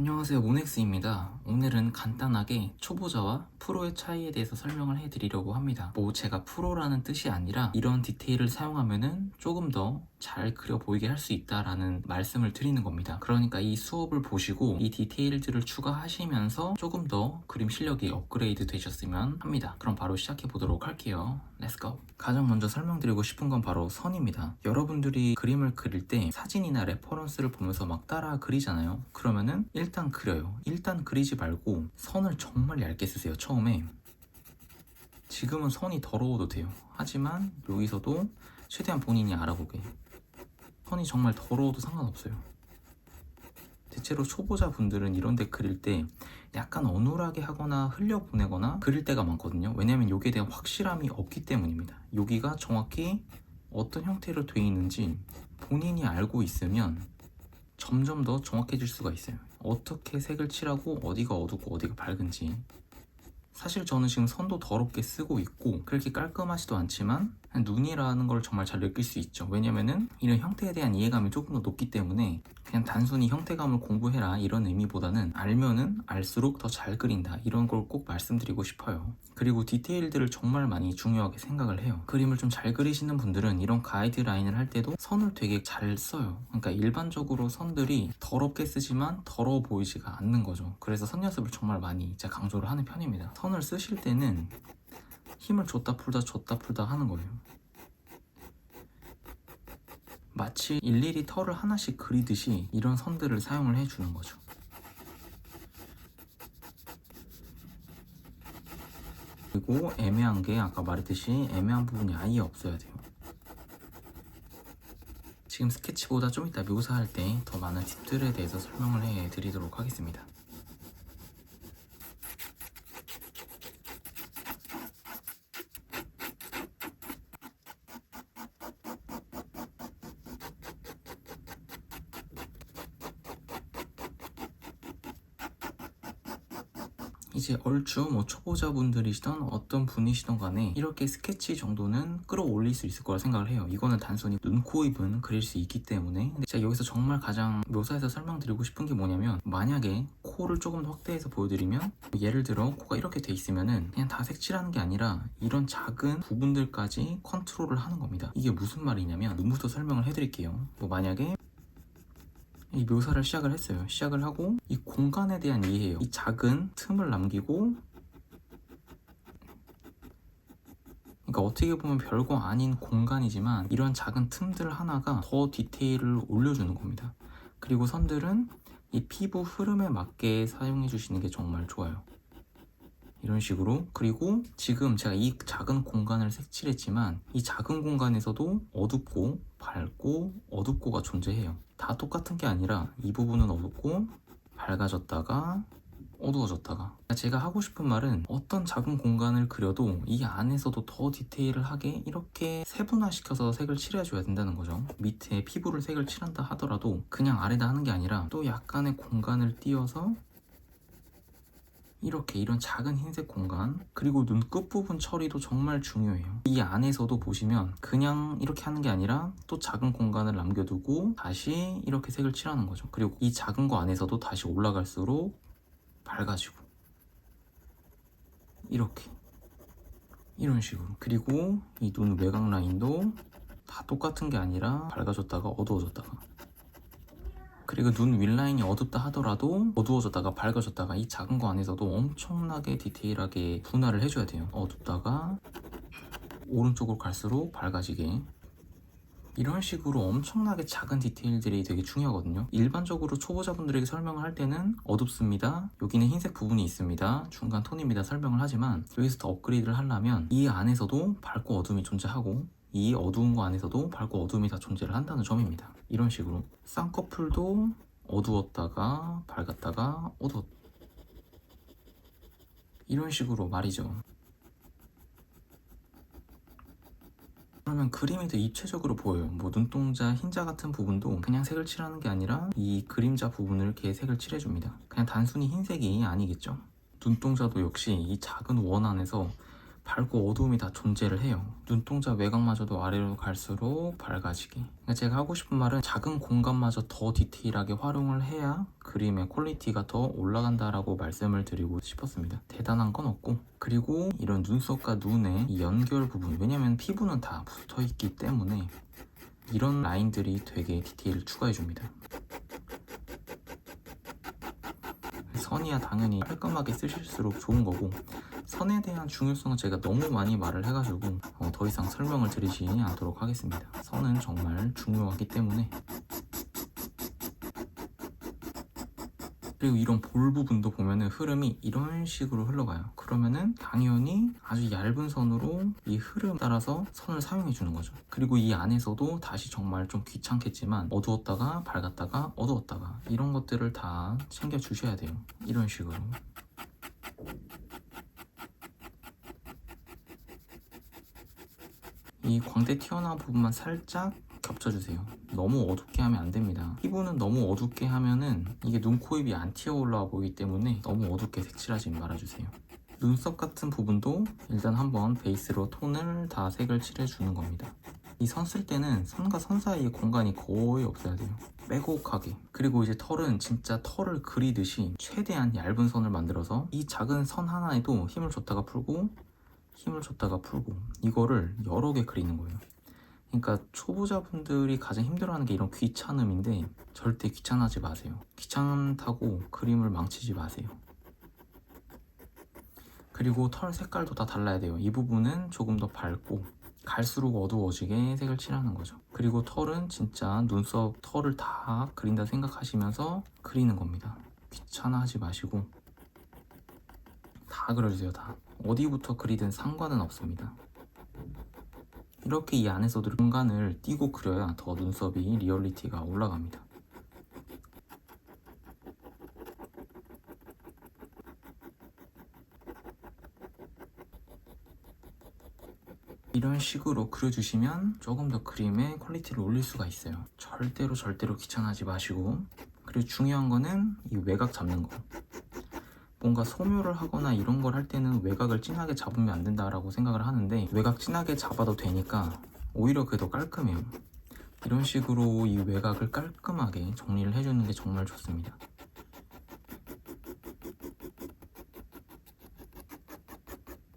안녕하세요, 모넥스입니다. 오늘은 간단하게 초보자와 프로의 차이에 대해서 설명을 해드리려고 합니다. 제가 프로라는 뜻이 아니라 이런 디테일을 사용하면은 조금 더 잘 그려 보이게 할 수 있다라는 말씀을 드리는 겁니다. 그러니까 이 수업을 보시고 이 디테일들을 추가하시면서 조금 더 그림 실력이 업그레이드 되셨으면 합니다. 그럼 바로 시작해 보도록 할게요. 렛츠고! 가장 먼저 설명드리고 싶은 건 바로 선입니다. 여러분들이 그림을 그릴 때 사진이나 레퍼런스를 보면서 막 따라 그리잖아요. 그러면은 일단 그려요. 일단 그리지 말고 선을 정말 얇게 쓰세요. 처음에. 지금은 선이 더러워도 돼요. 하지만 여기서도 최대한 본인이 알아보게. 선이 정말 더러워도 상관없어요. 대체로 초보자분들은 이런 데 그릴 때 약간 어눌하게 하거나 흘려보내거나 그릴 때가 많거든요. 왜냐면 여기에 대한 확실함이 없기 때문입니다. 여기가 정확히 어떤 형태로 되어 있는지 본인이 알고 있으면 점점 더 정확해질 수가 있어요. 어떻게 색을 칠하고 어디가 어둡고 어디가 밝은지. 사실 저는 지금 선도 더럽게 쓰고 있고 그렇게 깔끔하지도 않지만 눈이라는 걸 정말 잘 느낄 수 있죠. 왜냐면은 이런 형태에 대한 이해감이 조금 더 높기 때문에 그냥 단순히 형태감을 공부해라 이런 의미보다는 알면은 알수록 더 잘 그린다 이런 걸 꼭 말씀드리고 싶어요. 그리고 디테일들을 정말 많이 중요하게 생각을 해요. 그림을 좀 잘 그리시는 분들은 이런 가이드라인을 할 때도 선을 되게 잘 써요. 그러니까 일반적으로 선들이 더럽게 쓰지만 더러워 보이지가 않는 거죠. 그래서 선 연습을 정말 많이 제가 강조를 하는 편입니다. 선을 쓰실 때는 힘을 줬다 풀다 하는 거예요. 마치 일일이 털을 하나씩 그리듯이 이런 선들을 사용을 해주는 거죠. 그리고 애매한 게 아까 말했듯이 애매한 부분이 아예 없어야 돼요. 지금 스케치보다 좀 이따 묘사할 때 더 많은 팁들에 대해서 설명을 해드리도록 하겠습니다. 이제 얼추 초보자분들이시던 어떤 분이시던 간에 이렇게 스케치 정도는 끌어올릴 수 있을 거라 생각을 해요. 이거는 단순히 눈, 코, 입은 그릴 수 있기 때문에. 근데 제가 여기서 정말 가장 묘사해서 설명드리고 싶은 게 뭐냐면, 만약에 코를 조금 더 확대해서 보여드리면, 예를 들어 코가 이렇게 돼 있으면은 그냥 다 색칠하는 게 아니라 이런 작은 부분들까지 컨트롤을 하는 겁니다. 이게 무슨 말이냐면, 눈부터 설명을 해드릴게요. 만약에 이 묘사를 시작을 했어요. 시작을 하고 이 공간에 대한 이해예요. 이 작은 틈을 남기고, 그러니까 어떻게 보면 별거 아닌 공간이지만 이런 작은 틈들 하나가 더 디테일을 올려주는 겁니다. 그리고 선들은 이 피부 흐름에 맞게 사용해 주시는 게 정말 좋아요. 이런 식으로. 그리고 지금 제가 이 작은 공간을 색칠했지만 이 작은 공간에서도 어둡고 밝고 어둡고가 존재해요. 다 똑같은 게 아니라 이 부분은 어둡고 밝아졌다가 어두워졌다가. 제가 하고 싶은 말은 어떤 작은 공간을 그려도 이 안에서도 더 디테일을 하게 이렇게 세분화시켜서 색을 칠해줘야 된다는 거죠. 밑에 피부를 색을 칠한다 하더라도 그냥 아래다 하는 게 아니라 또 약간의 공간을 띄어서 이렇게 이런 작은 흰색 공간, 그리고 눈 끝부분 처리도 정말 중요해요. 이 안에서도 보시면 그냥 이렇게 하는 게 아니라 또 작은 공간을 남겨두고 다시 이렇게 색을 칠하는 거죠. 그리고 이 작은 거 안에서도 다시 올라갈수록 밝아지고 이렇게 이런 식으로. 그리고 이 눈 외곽 라인도 다 똑같은 게 아니라 밝아졌다가 어두워졌다가, 그리고 눈 윗라인이 어둡다 하더라도 어두워졌다가 밝아졌다가 이 작은 거 안에서도 엄청나게 디테일하게 분할을 해줘야 돼요. 어둡다가 오른쪽으로 갈수록 밝아지게. 이런 식으로 엄청나게 작은 디테일들이 되게 중요하거든요. 일반적으로 초보자분들에게 설명을 할 때는 어둡습니다, 여기는 흰색 부분이 있습니다, 중간 톤입니다 설명을 하지만, 여기서 더 업그레이드를 하려면 이 안에서도 밝고 어둠이 존재하고 이 어두운 거 안에서도 밝고 어둠이 다 존재를 한다는 점입니다. 이런 식으로 쌍꺼풀도 어두웠다가 밝았다가 어두웠, 이런 식으로 말이죠. 그러면 그림이 더 입체적으로 보여요. 눈동자, 흰자 같은 부분도 그냥 색을 칠하는 게 아니라 이 그림자 부분을 이렇게 색을 칠해줍니다. 그냥 단순히 흰색이 아니겠죠. 눈동자도 역시 이 작은 원 안에서 밝고 어두움이 다 존재를 해요. 눈동자 외곽마저도 아래로 갈수록 밝아지게. 그러니까 제가 하고 싶은 말은 작은 공간마저 더 디테일하게 활용을 해야 그림의 퀄리티가 더 올라간다라고 말씀을 드리고 싶었습니다. 대단한 건 없고, 그리고 이런 눈썹과 눈의 이 연결 부분, 왜냐면 피부는 다 붙어 있기 때문에 이런 라인들이 되게 디테일을 추가해 줍니다. 선이야 당연히 깔끔하게 쓰실수록 좋은 거고, 선에 대한 중요성은 제가 너무 많이 말을 해가지고 더 이상 설명을 드리지 않도록 하겠습니다. 선은 정말 중요하기 때문에. 그리고 이런 볼 부분도 보면은 흐름이 이런 식으로 흘러가요. 그러면은 당연히 아주 얇은 선으로 이 흐름 따라서 선을 사용해 주는 거죠. 그리고 이 안에서도 다시 정말 좀 귀찮겠지만 어두웠다가 밝았다가 어두웠다가 이런 것들을 다 챙겨 주셔야 돼요. 이런 식으로. 이 광대 튀어나온 부분만 살짝 겹쳐주세요. 너무 어둡게 하면 안 됩니다. 피부는 너무 어둡게 하면은 이게 눈, 코, 입이 안 튀어 올라와 보이기 때문에 너무 어둡게 색칠하지 말아주세요. 눈썹 같은 부분도 일단 한번 베이스로 톤을 다 색을 칠해주는 겁니다. 이 선 쓸 때는 선과 선 사이에 공간이 거의 없어야 돼요. 빼곡하게. 그리고 이제 털은 진짜 털을 그리듯이 최대한 얇은 선을 만들어서 이 작은 선 하나에도 힘을 줬다가 풀고 힘을 줬다가 풀고 이거를 여러 개 그리는 거예요. 그러니까 초보자분들이 가장 힘들어하는 게 이런 귀찮음인데 절대 귀찮아하지 마세요. 귀찮다고 그림을 망치지 마세요. 그리고 털 색깔도 다 달라야 돼요. 이 부분은 조금 더 밝고 갈수록 어두워지게 색을 칠하는 거죠. 그리고 털은 진짜 눈썹 털을 다 그린다 생각하시면서 그리는 겁니다. 귀찮아하지 마시고 다 그려주세요. 다. 어디부터 그리든 상관은 없습니다. 이렇게 이 안에서도 공간을 띄고 그려야 더 눈썹이 리얼리티가 올라갑니다. 이런 식으로 그려주시면 조금 더 그림의 퀄리티를 올릴 수가 있어요. 절대로 귀찮아하지 마시고. 그리고 중요한 거는 이 외곽 잡는 거. 뭔가 소묘를 하거나 이런 걸 할 때는 외곽을 진하게 잡으면 안 된다라고 생각을 하는데 외곽 진하게 잡아도 되니까 오히려 그게 더 깔끔해요. 이런 식으로 이 외곽을 깔끔하게 정리를 해주는 게 정말 좋습니다.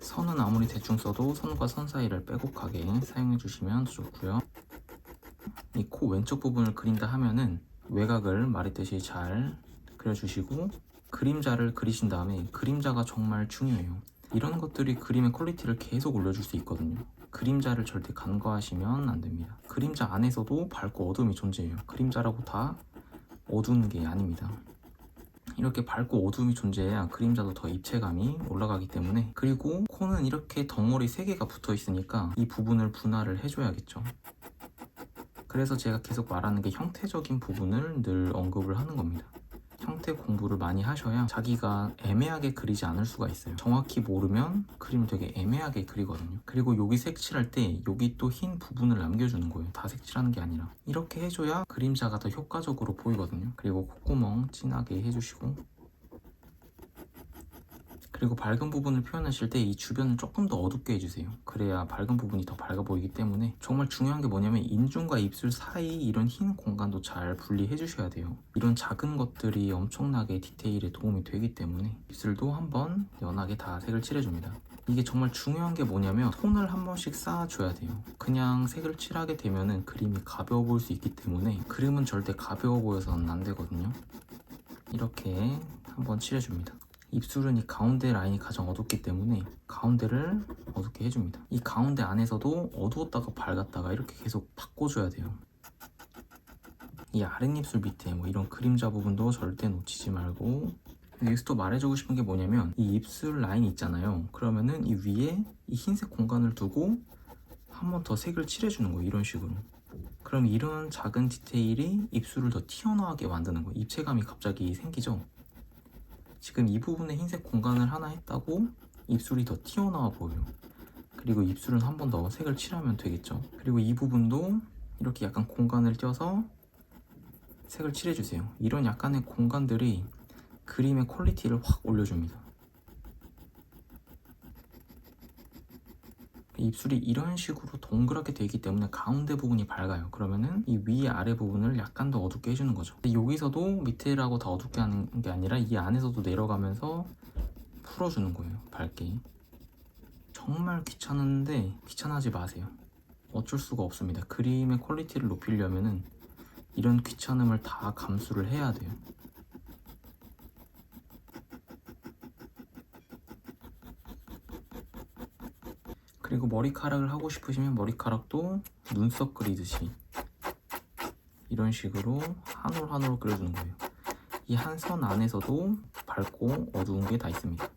선은 아무리 대충 써도 선과 선 사이를 빼곡하게 사용해 주시면 좋고요. 이 코 왼쪽 부분을 그린다 하면은 외곽을 말했듯이 잘 그려주시고 그림자를 그리신 다음에 그림자가 정말 중요해요. 이런 것들이 그림의 퀄리티를 계속 올려줄 수 있거든요. 그림자를 절대 간과하시면 안 됩니다. 그림자 안에서도 밝고 어둠이 존재해요. 그림자라고 다 어두운 게 아닙니다. 이렇게 밝고 어둠이 존재해야 그림자도 더 입체감이 올라가기 때문에. 그리고 코는 이렇게 덩어리 3개가 붙어 있으니까 이 부분을 분할을 해줘야겠죠. 그래서 제가 계속 말하는 게 형태적인 부분을 늘 언급을 하는 겁니다. 형태 공부를 많이 하셔야 자기가 애매하게 그리지 않을 수가 있어요. 정확히 모르면 그림을 되게 애매하게 그리거든요. 그리고 여기 색칠할 때 여기 또 흰 부분을 남겨주는 거예요. 다 색칠하는 게 아니라. 이렇게 해줘야 그림자가 더 효과적으로 보이거든요. 그리고 콧구멍 진하게 해주시고, 그리고 밝은 부분을 표현하실 때 이 주변을 조금 더 어둡게 해주세요. 그래야 밝은 부분이 더 밝아 보이기 때문에. 정말 중요한 게 뭐냐면 인중과 입술 사이 이런 흰 공간도 잘 분리해 주셔야 돼요. 이런 작은 것들이 엄청나게 디테일에 도움이 되기 때문에 입술도 한번 연하게 다 색을 칠해줍니다. 이게 정말 중요한 게 뭐냐면 톤을 한 번씩 쌓아줘야 돼요. 그냥 색을 칠하게 되면은 그림이 가벼워 보일 수 있기 때문에 그림은 절대 가벼워 보여서는 안 되거든요. 이렇게 한번 칠해줍니다. 입술은 이 가운데 라인이 가장 어둡기 때문에 가운데를 어둡게 해줍니다. 이 가운데 안에서도 어두웠다가 밝았다가 이렇게 계속 바꿔줘야 돼요. 이 아랫입술 밑에 뭐 이런 그림자 부분도 절대 놓치지 말고. 여기서 또 말해주고 싶은 게 뭐냐면 이 입술 라인 있잖아요. 그러면은 이 위에 이 흰색 공간을 두고 한 번 더 색을 칠해주는 거예요. 이런 식으로. 그럼 이런 작은 디테일이 입술을 더 튀어나오게 만드는 거예요. 입체감이 갑자기 생기죠. 지금 이 부분에 흰색 공간을 하나 했다고 입술이 더 튀어나와 보여요. 그리고 입술은 한 번 더 색을 칠하면 되겠죠. 그리고 이 부분도 이렇게 약간 공간을 띄어서 색을 칠해주세요. 이런 약간의 공간들이 그림의 퀄리티를 확 올려줍니다. 입술이 이런 식으로 동그랗게 되어 있기 때문에 가운데 부분이 밝아요. 그러면은 이 위 아래 부분을 약간 더 어둡게 해주는 거죠. 근데 여기서도 밑에라고 더 어둡게 하는 게 아니라 이 안에서도 내려가면서 풀어주는 거예요. 밝게. 정말 귀찮은데 귀찮아하지 마세요. 어쩔 수가 없습니다. 그림의 퀄리티를 높이려면은 이런 귀찮음을 다 감수를 해야 돼요. 그리고 머리카락을 하고 싶으시면 머리카락도 눈썹 그리듯이 이런 식으로 한 올 한 올 그려주는 거예요. 이 한 선 안에서도 밝고 어두운 게 다 있습니다.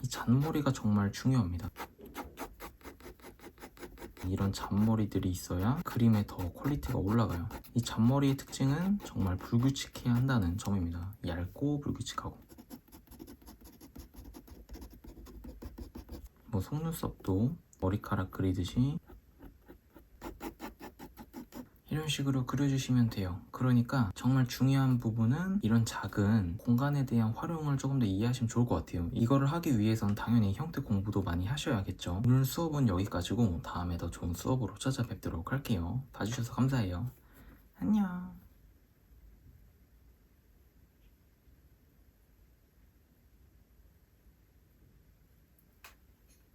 이 잔머리가 정말 중요합니다. 이런 잔머리들이 있어야 그림에 더 퀄리티가 올라가요. 이 잔머리의 특징은 정말 불규칙해야 한다는 점입니다. 얇고 불규칙하고. 뭐 속눈썹도 머리카락 그리듯이 이런 식으로 그려주시면 돼요. 그러니까 정말 중요한 부분은 이런 작은 공간에 대한 활용을 조금 더 이해하시면 좋을 것 같아요. 이거를 하기 위해선 당연히 형태 공부도 많이 하셔야겠죠. 오늘 수업은 여기까지고 다음에 더 좋은 수업으로 찾아뵙도록 할게요. 봐주셔서 감사해요. 안녕.